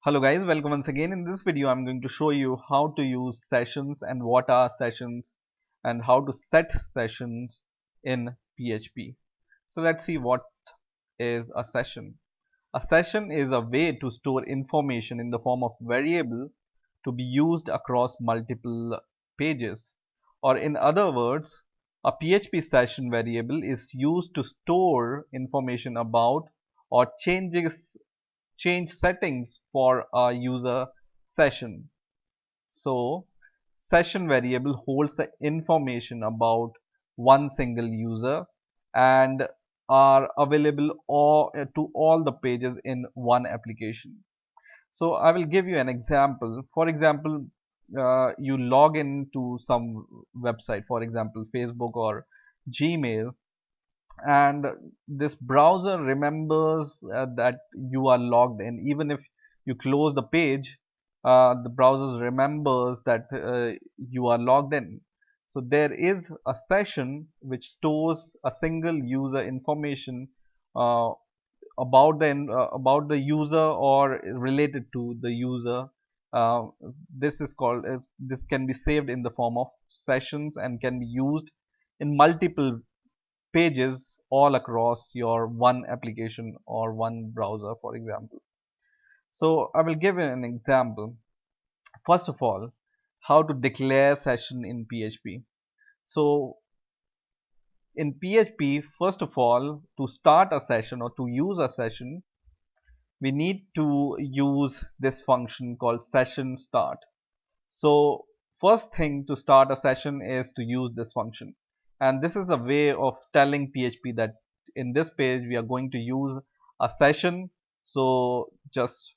Hello guys, welcome once again. In this video I'm going to show you how to use sessions and what are sessions and how to set sessions in PHP. So let's see what is a session. A session is a way to store information in the form of variable to be used across multiple pages. Or in other words, a PHP session variable is used to store information about or change settings for a user session. So session variable holds the information about one single user and are available to all the pages in one application. So I will give you an example. For example, you log into some website, for example, Facebook or Gmail, and this browser remembers that you are logged in. Even if you close the page, the browser remembers that you are logged in. So there is a session which stores a single user information uh, about the user or related to the user. uh, this can be saved in the form of sessions and can be used in multiple pages all across your one application or one browser, for example. So I will give an example. First of all, how to declare session in PHP. So in PHP, first of all, to start a session or to use a session, we need to use this function called session start. So first thing to start a session is to use this function, and this is a way of telling PHP that in this page we are going to use a session, so just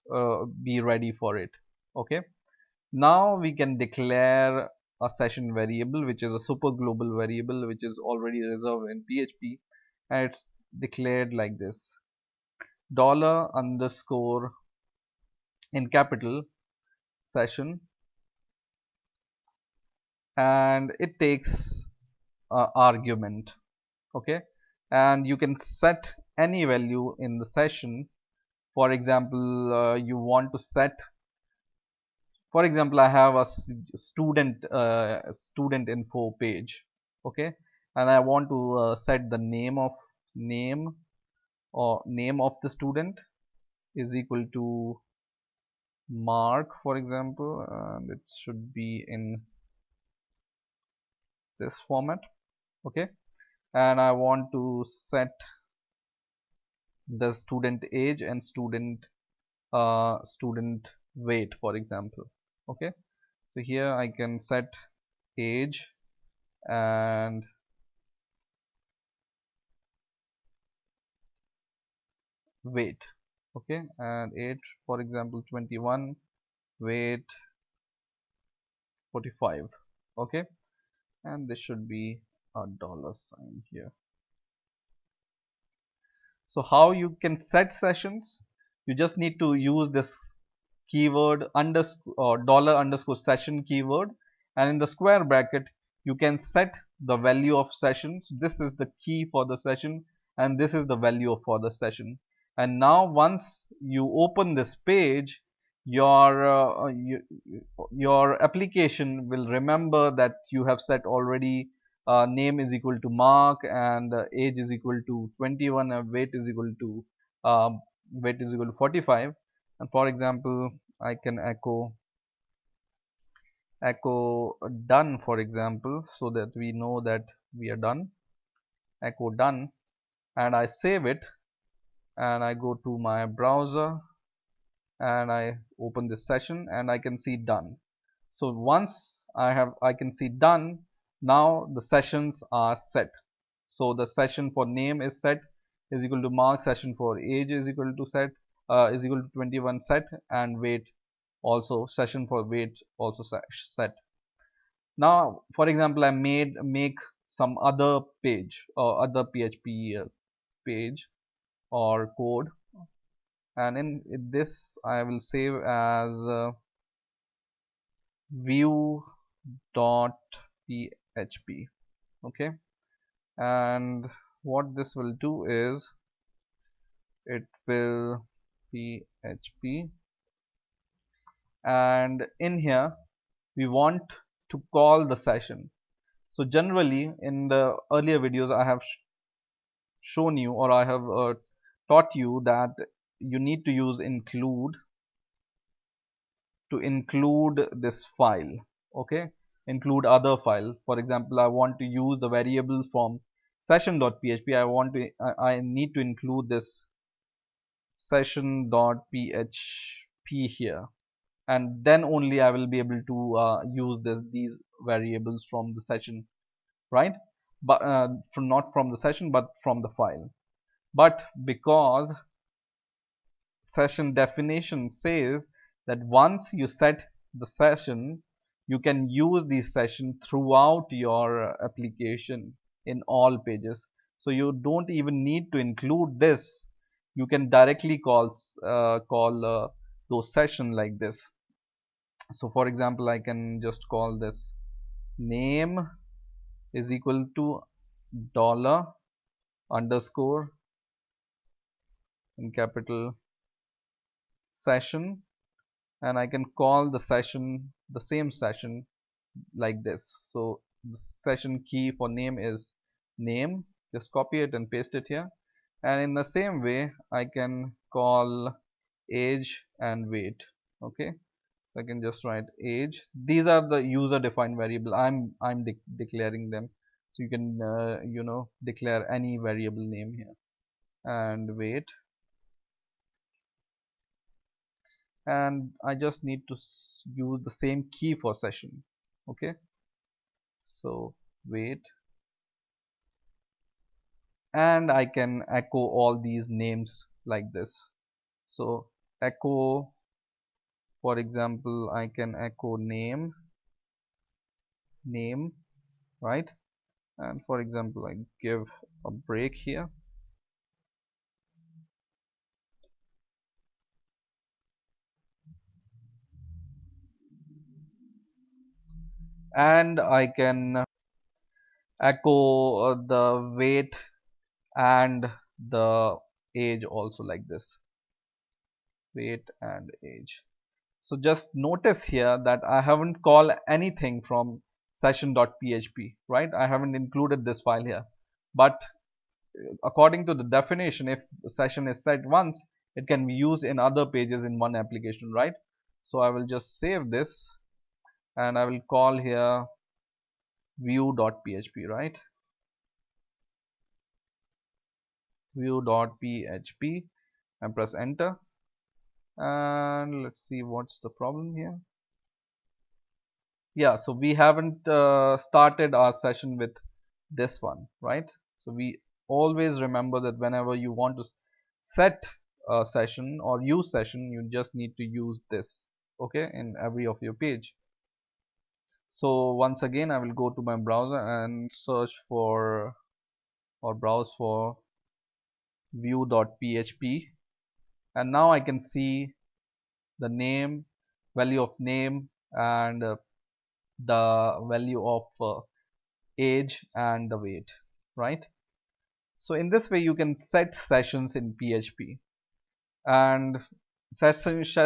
be ready for it. Okay, now we can declare a session variable, which is a super global variable which is already reserved in PHP, and it's declared like this: dollar underscore in capital session, and it takes argument. Okay, and you can set any value in the session. For example, you want to set, for example, I have a student info page. Okay, and I want to set the name name of the student is equal to Mark, for example, and it should be in this format. Okay, and I want to set the student age and student weight, for example. Okay, so here I can set age and weight. Okay, and age, for example, 21, weight 45. Okay, and this should be a dollar sign here. So how you can set sessions? You just need to use this keyword underscore or dollar underscore session keyword, and in the square bracket you can set the value of sessions. This is the key for the session and this is the value for the session. And now once you open this page, your application will remember that you have set already name is equal to Mark, and age is equal to 21, and weight is equal to 45. And for example, I can echo done, for example, so that we know that we are done. Echo done, and I save it, and I go to my browser and I open this session and I can see done. So once I can see done, now the sessions are set. So the session for name is set is equal to Mark, session for age is equal to set is equal to 21 set, and weight also, session for weight also set. Now for example, I make some other page or other PHP page or code, and in this I will save as view.php. Okay, and what this will do is it will php and in here we want to call the session. So generally in the earlier videos I have shown you, or I have taught you, that you need to use include to include this file. Okay, include other file. For example, I want to use the variable from session.php. I need to include this session.php here, and then only I will be able to use these variables from the session, right? But from not from the session but from the file. But because session definition says that once you set the session, you can use the session throughout your application in all pages. So you don't even need to include this. You can directly call those session like this. So for example, I can just call this name is equal to dollar underscore in capital session, and I can call the session, the same session, like this. So the session key for name is name. Just copy it and paste it here. And in the same way, I can call age and weight. Okay, so I can just write age. These are the user defined variable. I'm declaring them. So you can declare any variable name here. And weight, and I just need to use the same key for session. Okay, so weight, and I can echo all these names like this. So echo, for example, I can echo name, right? And for example, I give a break here, and I can echo the weight and the age also like this, weight and age. So just notice here that I haven't called anything from session.php, right? I haven't included this file here. But according to the definition, if the session is set once, it can be used in other pages in one application, right? So I will just save this and I will call here view.php, right? View.php, and press enter. And let's see what's the problem here. Yeah, so we haven't started our session with this one, right? So we always remember that whenever you want to set a session or use session, you just need to use this, okay, in every of your page. So once again, I will go to my browser and search for or browse for view.php, and now I can see the name, value of name, and the value of age and the weight, right? So in this way you can set sessions in PHP. And sessions,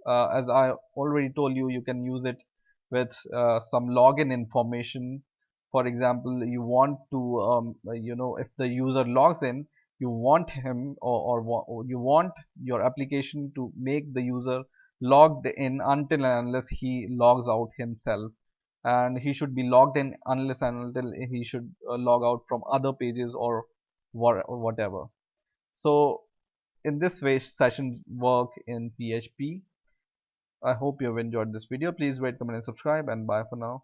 as I already told you, you can use it with some login information. For example, you want to if the user logs in, you want him or you want your application to make the user logged in until and unless he logs out himself, and he should be logged in unless and until he should log out from other pages or whatever. So in this way sessions work in PHP. I hope you have enjoyed this video. Please rate, comment and subscribe, and bye for now.